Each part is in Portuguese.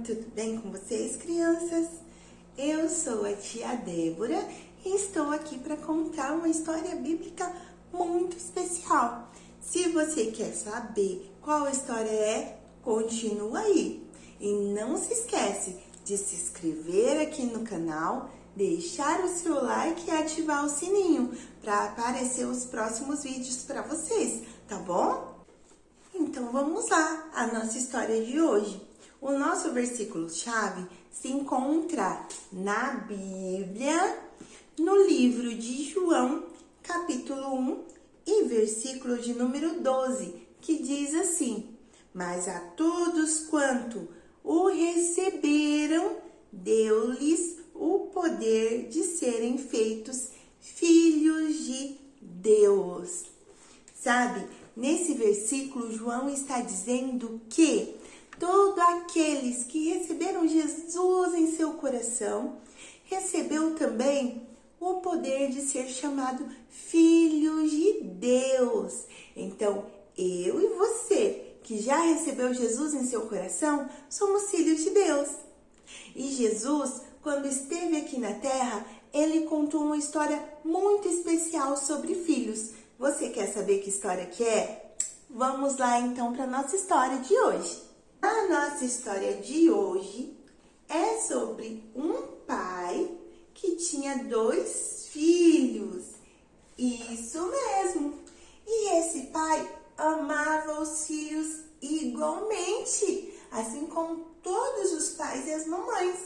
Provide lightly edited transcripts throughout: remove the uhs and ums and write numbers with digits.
tudo bem com vocês, crianças? Eu sou a tia Débora e estou aqui para contar uma história bíblica muito especial. Se você quer saber qual história é, continua aí. E não se esquece de se inscrever aqui no canal, deixar o seu like e ativar o sininho para aparecer os próximos vídeos para vocês, tá bom? Então vamos lá, a nossa história de hoje. O nosso versículo-chave se encontra na Bíblia, no livro de João, capítulo 1 e versículo de número 12, que diz assim: Mas a todos quanto o receberam, deu-lhes o poder de serem feitos filhos de Deus. Sabe, nesse versículo, João está dizendo que todos aqueles que receberam Jesus em seu coração, recebeu também o poder de ser chamado filhos de Deus. Então, eu e você, que já recebeu Jesus em seu coração, somos filhos de Deus. E Jesus, quando esteve aqui na terra, ele contou uma história muito especial sobre filhos. Você quer saber que história que é? Vamos lá então para a nossa história de hoje. A nossa história de hoje é sobre um pai que tinha 2 filhos. Isso mesmo. E esse pai amava os filhos igualmente, assim como todos os pais e as mamães.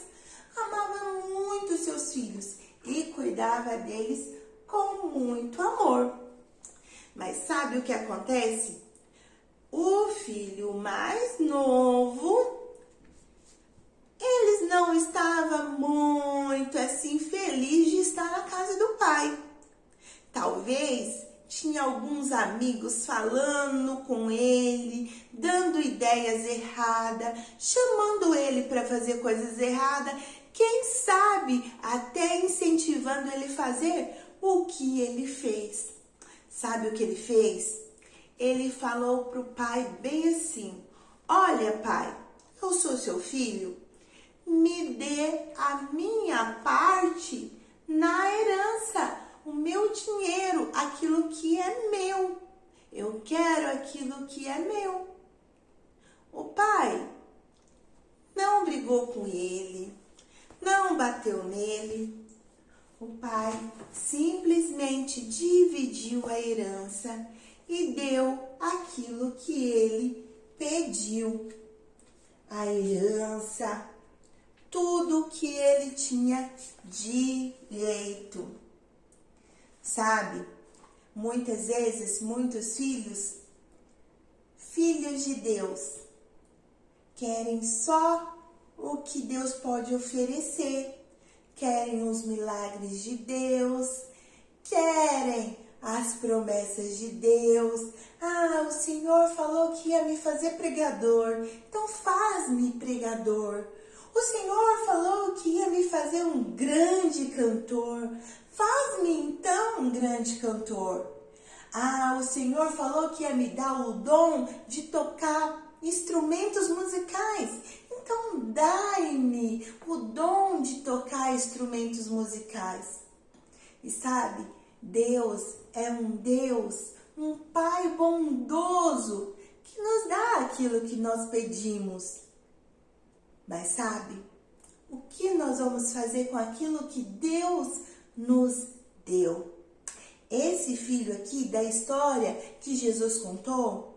Amava muito seus filhos e cuidava deles com muito amor. Mas sabe o que acontece? O filho mais novo, eles não estava muito assim feliz de estar na casa do pai. Talvez tinha alguns amigos falando com ele, dando ideias erradas, chamando ele para fazer coisas erradas, quem sabe até incentivando ele a fazer o que ele fez. Sabe o que ele fez? Ele falou para o pai bem assim: Olha, pai, eu sou seu filho, me dê a minha parte na herança, o meu dinheiro, aquilo que é meu. Eu quero aquilo que é meu. O pai não brigou com ele, não bateu nele. O pai simplesmente dividiu a herança e deu aquilo que ele pediu. A herança, tudo que ele tinha direito. Sabe, muitas vezes, muitos filhos de Deus, querem só o que Deus pode oferecer, querem os milagres de Deus, querem as promessas de Deus. O Senhor falou que ia me fazer pregador, então faz-me pregador. O Senhor falou que ia me fazer um grande cantor, faz-me então um grande cantor. O Senhor falou que ia me dar o dom de tocar instrumentos musicais, então dai-me o dom de tocar instrumentos musicais. E sabe, Deus é um Pai bondoso, que nos dá aquilo que nós pedimos. Mas sabe, o que nós vamos fazer com aquilo que Deus nos deu? Esse filho aqui da história que Jesus contou,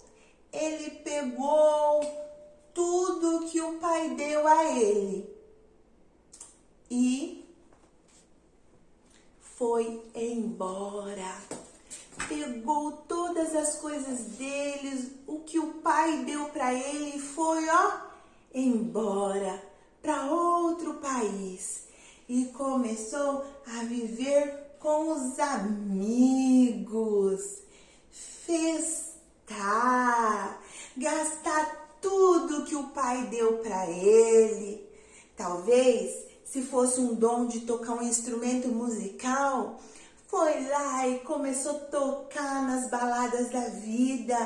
ele pegou tudo que o pai deu a ele e foi embora. Pegou todas as coisas deles, o que o pai deu para ele, e foi embora para outro país e começou a viver com os amigos, festar, gastar tudo que o pai deu para ele. Talvez, se fosse um dom de tocar um instrumento musical, foi lá e começou a tocar nas baladas da vida.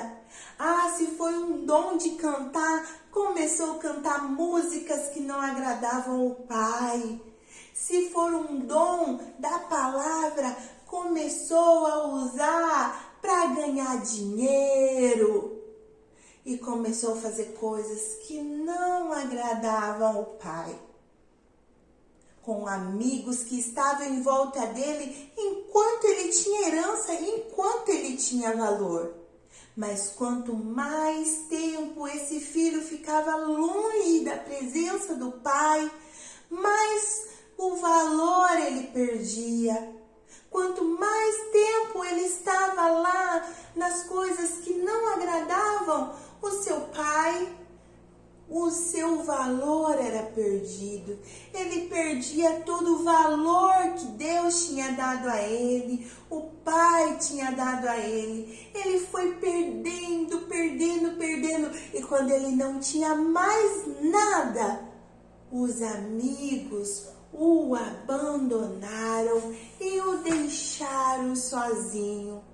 Se foi um dom de cantar, começou a cantar músicas que não agradavam o pai. Se for um dom da palavra, começou a usar para ganhar dinheiro. E começou a fazer coisas que não agradavam o pai. Com amigos que estavam em volta dele enquanto ele tinha herança, enquanto ele tinha valor. Mas quanto mais tempo esse filho ficava longe da presença do pai, mais o valor ele perdia. Quanto mais tempo ele estava lá nas coisas que não agradavam o seu pai, o seu valor era perdido. Ele perdia todo o valor que Deus tinha dado a ele, o pai tinha dado a ele. Ele foi perdendo. E quando ele não tinha mais nada, os amigos o abandonaram e o deixaram sozinho.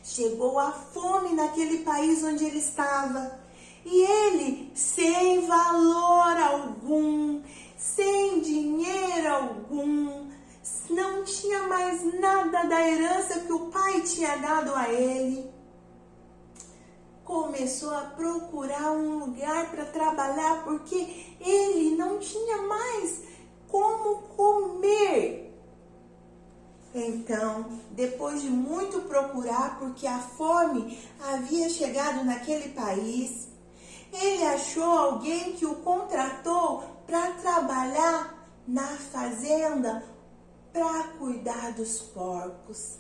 Chegou a fome naquele país onde ele estava. E ele, sem valor algum, sem dinheiro algum, não tinha mais nada da herança que o pai tinha dado a ele. Começou a procurar um lugar para trabalhar porque ele não tinha mais como comer. Então, depois de muito procurar, porque a fome havia chegado naquele país, ele achou alguém que o contratou para trabalhar na fazenda para cuidar dos porcos.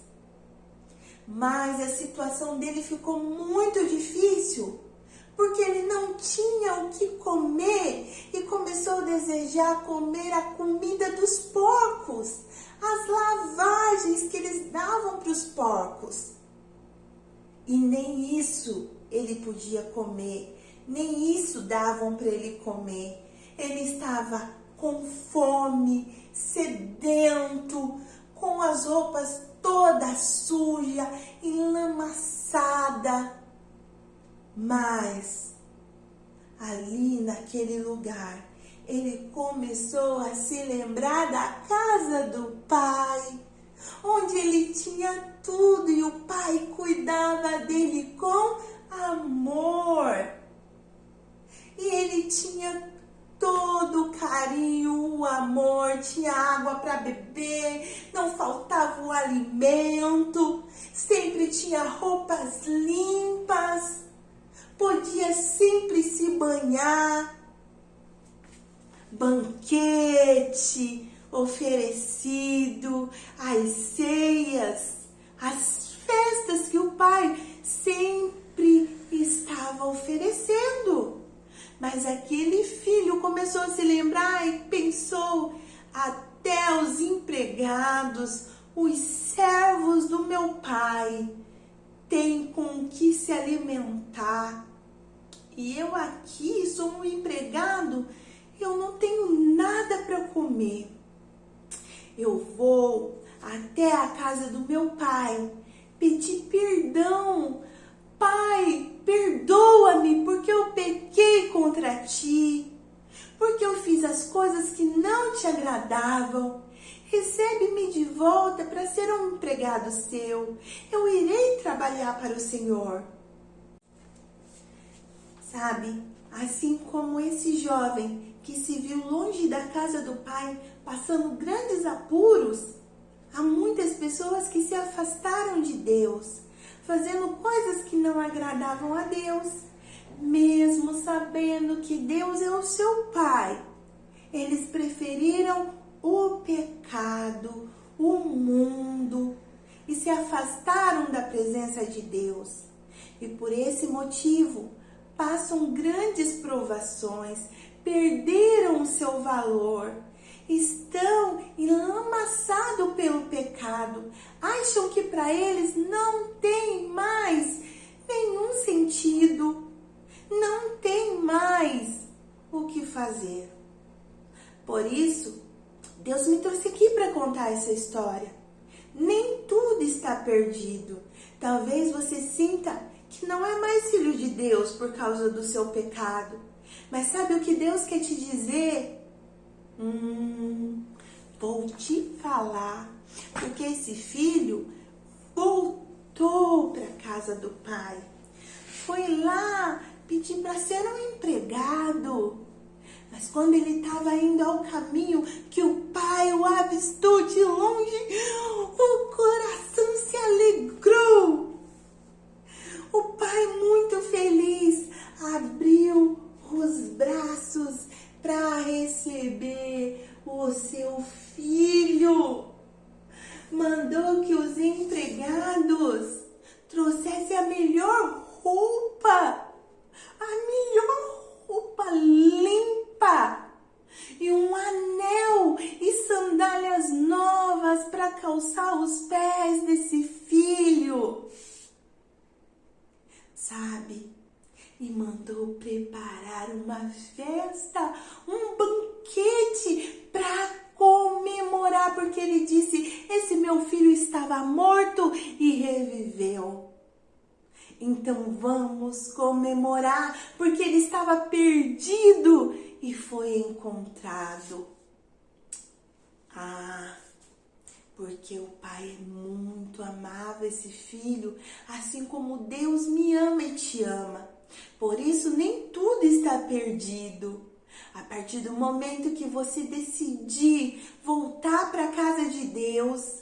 Mas a situação dele ficou muito difícil, porque ele não tinha o que comer e começou a desejar comer a comida dos porcos, as lavagens que eles davam para os porcos. E nem isso ele podia comer. Nem isso davam para ele comer. Ele estava com fome, sedento, com as roupas toda suja, enlamaçada. Mas ali naquele lugar, ele começou a se lembrar da casa do pai, onde ele tinha tudo e o pai cuidava dele com amor. E ele tinha todo o carinho, o amor, tinha água para beber, não faltava o alimento, sempre tinha roupas limpas, podia sempre se banhar, banquete oferecido, as ceias, as festas que o pai sempre estava oferecendo. Mas aquele filho começou a se lembrar e pensou: até os empregados, os servos do meu pai, têm com que se alimentar. E eu aqui sou um empregado, eu não tenho nada para comer. Eu vou até a casa do meu pai, pedir perdão. Pai, perdoa-me porque eu pequei contra ti, porque eu fiz as coisas que não te agradavam. Recebe-me de volta para ser um empregado seu. Eu irei trabalhar para o Senhor. Sabe, assim como esse jovem que se viu longe da casa do pai, passando grandes apuros, há muitas pessoas que se afastaram de Deus, fazendo coisas que não agradavam a Deus, mesmo sabendo que Deus é o seu Pai. Eles preferiram o pecado, o mundo, e se afastaram da presença de Deus. E por esse motivo, passam grandes provações, perderam o seu valor, estão enlamaçados pelo pecado, acham que para eles não tem mais nenhum sentido, não tem mais o que fazer. Por isso, Deus me trouxe aqui para contar essa história. nem tudo está perdido. Talvez você sinta que não é mais filho de Deus por causa do seu pecado. Mas sabe o que Deus quer te dizer? Vou te falar. Porque esse filho voltou para a casa do pai. Foi lá pedir para ser um empregado. Mas quando ele estava indo ao caminho, que o pai o avistou de longe, o coração se alegrou. O pai, muito feliz, abriu os braços para receber o seu filho. Mandou que os empregados trouxessem a melhor roupa limpa, e um anel e sandálias novas para calçar os pés desse filho. Sabe? E mandou preparar uma festa, um banquete para comemorar, porque ele disse: esse meu filho estava morto e reviveu. Então vamos comemorar, porque ele estava perdido e foi encontrado. Porque o pai muito amava esse filho, assim como Deus me ama e te ama. Por isso nem tudo está perdido. A partir do momento que você decidir voltar para a casa de Deus,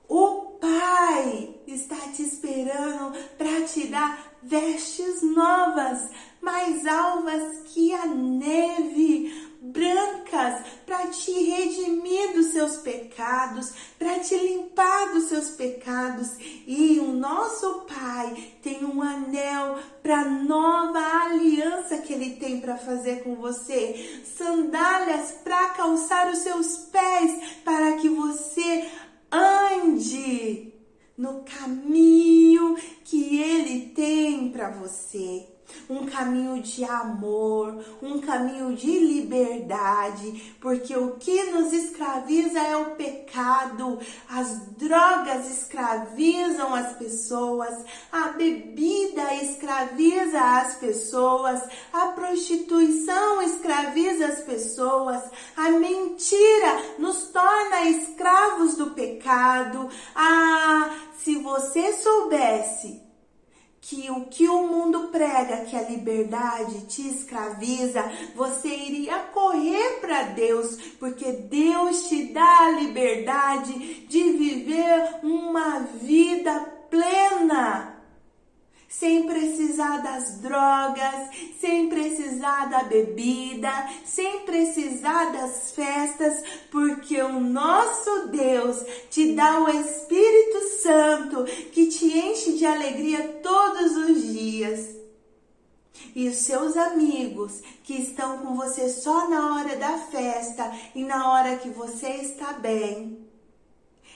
o Pai está te esperando para te dar vestes novas, mais alvas que a neve, brancas, para te redimir dos seus pecados, para te limpar dos seus pecados. E o nosso Pai tem um anel para a nova aliança que Ele tem para fazer com você. Sandálias para calçar os seus pés, para que você ande no caminho que Ele tem para você. Um caminho de amor, um caminho de liberdade, porque o que nos escraviza é o pecado. As drogas escravizam as pessoas, a bebida escraviza as pessoas, a prostituição escraviza as pessoas, a mentira nos torna escravos do pecado. Se você soubesse que o que o mundo prega, que a liberdade te escraviza, você iria correr para Deus, porque Deus te dá a liberdade de viver uma vida plena, sem precisar das drogas, sem precisar da bebida, sem precisar das festas, porque o nosso Deus te dá o Espírito Santo que te enche de alegria todos os dias. E os seus amigos que estão com você só na hora da festa e na hora que você está bem,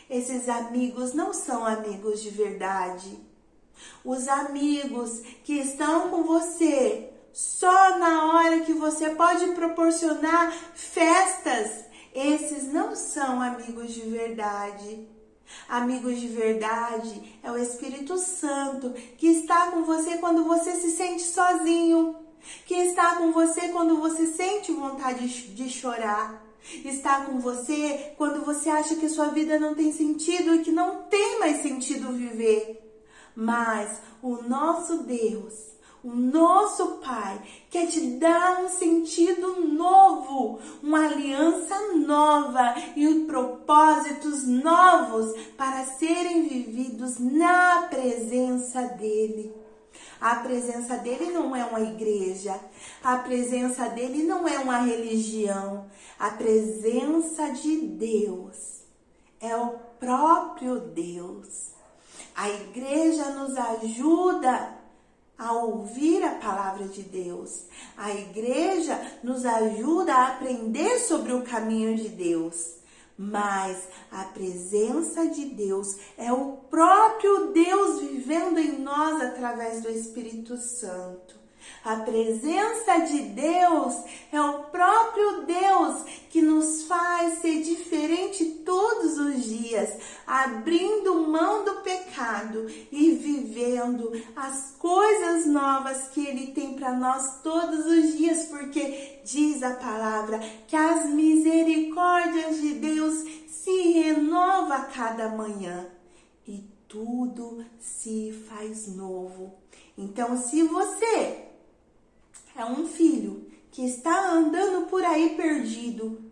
esses amigos não são amigos de verdade. Os amigos que estão com você só na hora que você pode proporcionar festas, esses não são amigos de verdade. Amigos de verdade é o Espírito Santo que está com você quando você se sente sozinho, que está com você quando você sente vontade de chorar. Está com você quando você acha que a sua vida não tem sentido e que não tem mais sentido viver. Mas o nosso Deus, o nosso Pai, quer te dar um sentido novo, uma aliança nova e propósitos novos para serem vividos na presença dEle. A presença dEle não é uma igreja, a presença dEle não é uma religião, a presença de Deus é o próprio Deus. A igreja nos ajuda a ouvir a palavra de Deus. A igreja nos ajuda a aprender sobre o caminho de Deus. Mas a presença de Deus é o próprio Deus vivendo em nós através do Espírito Santo. A presença de Deus é o próprio Deus que nos faz ser diferente todos os dias, abrindo mão do pecado e vivendo as coisas novas que Ele tem para nós todos os dias, porque diz a palavra que as misericórdias de Deus se renovam a cada manhã e tudo se faz novo. Então, se você é um filho que está andando por aí perdido,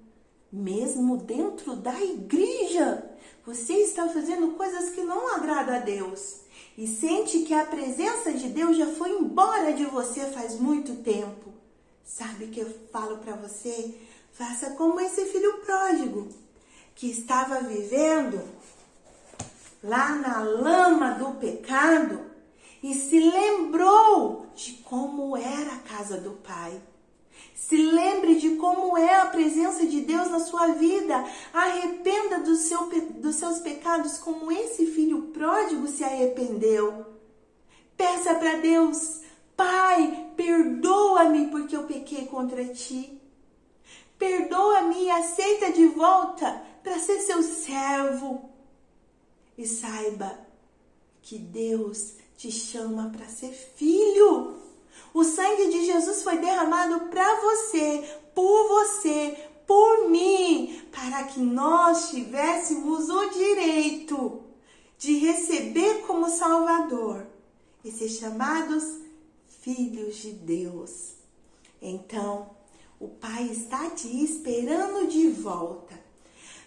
mesmo dentro da igreja, você está fazendo coisas que não agradam a Deus e sente que a presença de Deus já foi embora de você faz muito tempo. Sabe o que eu falo para você? Faça como esse filho pródigo que estava vivendo lá na lama do pecado e se lembrou de como era a casa do Pai. Se lembre de como é a presença de Deus na sua vida. Arrependa dos seus pecados como esse filho pródigo se arrependeu. Peça para Deus: Pai, perdoa-me porque eu pequei contra ti. Perdoa-me e aceita de volta para ser seu servo. E saiba que Deus te chama para ser filho. O sangue de Jesus foi derramado para você, por mim, para que nós tivéssemos o direito de receber como Salvador e ser chamados filhos de Deus. Então, o Pai está te esperando de volta.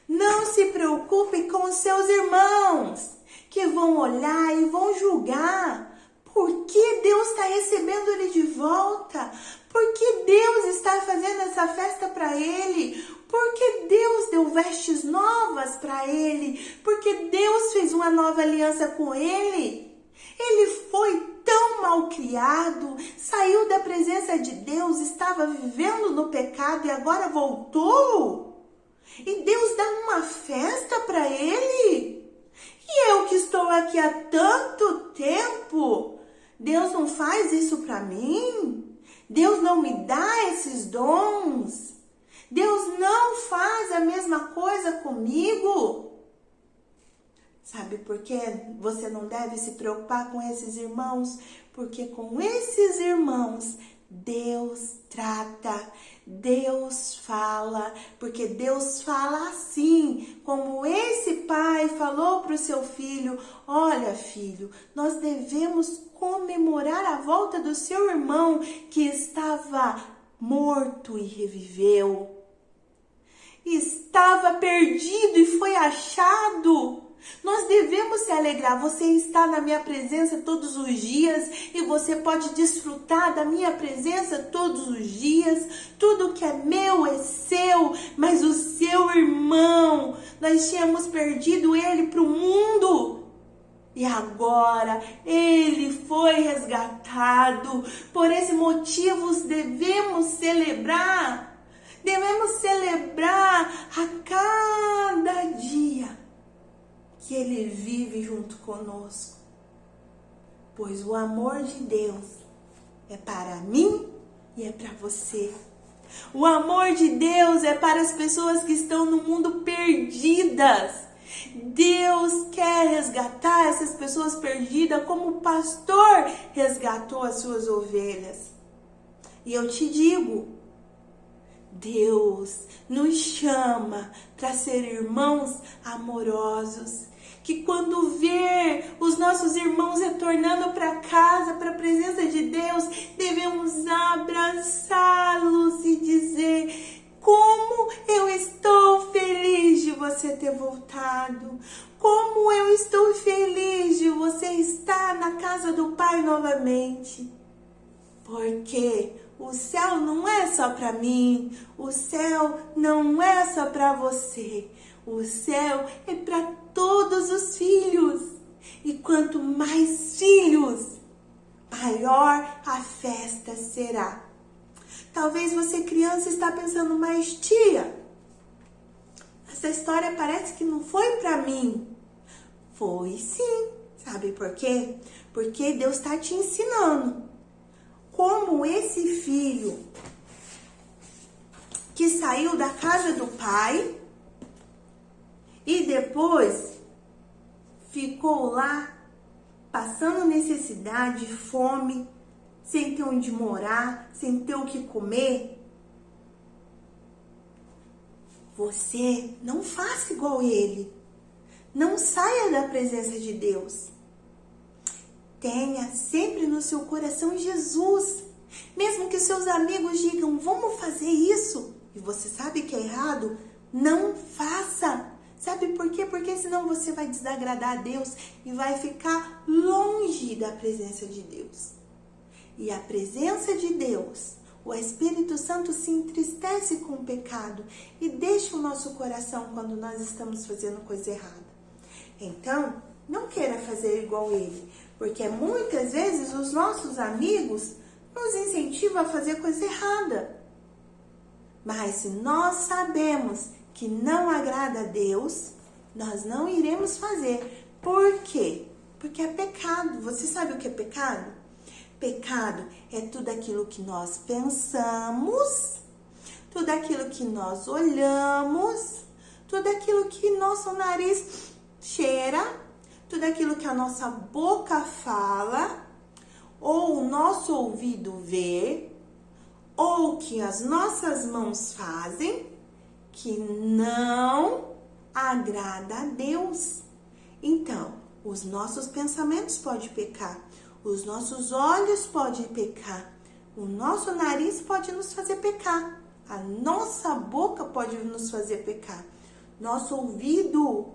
Não se preocupe com os seus irmãos, que vão olhar e vão julgar. Por que Deus está recebendo ele de volta? Por que Deus está fazendo essa festa para ele? Por que Deus deu vestes novas para ele? Porque Deus fez uma nova aliança com ele? Ele foi tão mal criado, saiu da presença de Deus, estava vivendo no pecado e agora voltou? E Deus dá uma festa para ele? E eu que estou aqui há tanto tempo, Deus não faz isso para mim? Deus não me dá esses dons? Deus não faz a mesma coisa comigo? Sabe por que você não deve se preocupar com esses irmãos? Porque com esses irmãos Deus trata, Deus fala, porque Deus fala assim, como esse pai falou para o seu filho: olha, filho, nós devemos comemorar a volta do seu irmão que estava morto e reviveu. Estava perdido e foi achado. Nós devemos se alegrar. Você está na minha presença todos os dias e você pode desfrutar da minha presença todos os dias. Tudo que é meu é seu, mas o seu irmão, nós tínhamos perdido ele para o mundo. E agora ele foi resgatado. Por esse motivo devemos celebrar. Devemos celebrar a cada dia que ele vive junto conosco. Pois o amor de Deus é para mim e é para você. O amor de Deus é para as pessoas que estão no mundo perdidas. Deus quer resgatar essas pessoas perdidas como o pastor resgatou as suas ovelhas. E eu te digo, Deus nos chama para ser irmãos amorosos, que quando ver os nossos irmãos retornando para casa, para a presença de Deus, devemos abraçá-los e dizer: como eu estou feliz de você ter voltado, como eu estou feliz de você estar na casa do Pai novamente, porque o céu não é só para mim, o céu não é só para você, o céu é para todos os filhos. E quanto mais filhos, maior a festa será. Talvez você, criança, está pensando: mas tia, essa história parece que não foi para mim. Foi sim. Sabe por quê? Porque Deus está te ensinando. como esse filho que saiu da casa do pai e depois ficou lá passando necessidade, fome, sem ter onde morar, sem ter o que comer. Você não faça igual ele. Não saia da presença de Deus. Tenha sempre no seu coração Jesus. Mesmo que seus amigos digam, vamos fazer isso, e você sabe que é errado, não faça. Sabe por quê? Porque senão você vai desagradar a Deus e vai ficar longe da presença de Deus. E a presença de Deus, o Espírito Santo se entristece com o pecado e deixa o nosso coração quando nós estamos fazendo coisa errada. Então, não queira fazer igual ele, porque muitas vezes os nossos amigos nos incentivam a fazer coisa errada. Mas se nós sabemos que não agrada a Deus, nós não iremos fazer. Por quê? Porque é pecado. Você sabe o que é pecado? Pecado é tudo aquilo que nós pensamos, tudo aquilo que nós olhamos, tudo aquilo que nosso nariz cheira, tudo aquilo que a nossa boca fala, ou o nosso ouvido vê, ou que as nossas mãos fazem, que não agrada a Deus. Então, os nossos pensamentos podem pecar, os nossos olhos podem pecar, o nosso nariz pode nos fazer pecar, a nossa boca pode nos fazer pecar, nosso ouvido,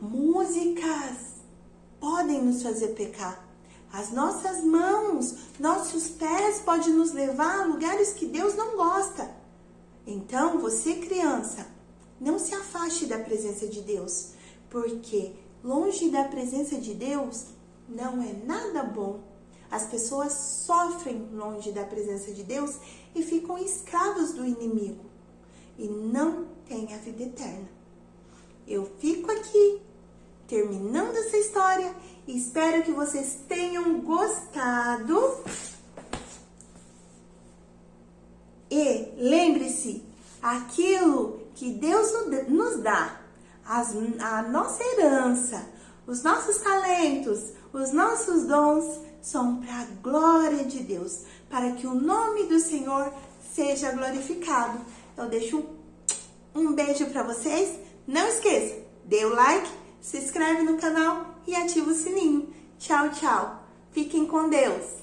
músicas podem nos fazer pecar, as nossas mãos, nossos pés podem nos levar a lugares que Deus não gosta. Então, você criança, não se afaste da presença de Deus, porque longe da presença de Deus não é nada bom. As pessoas sofrem longe da presença de Deus e ficam escravos do inimigo e não têm a vida eterna. Eu fico aqui terminando essa história e espero que vocês tenham gostado. E lembre-se, aquilo que Deus nos dá, a nossa herança, os nossos talentos, os nossos dons, são para a glória de Deus, para que o nome do Senhor seja glorificado. Eu deixo um beijo para vocês. Não esqueça, dê o like, se inscreve no canal e ativa o sininho. Tchau, tchau. Fiquem com Deus.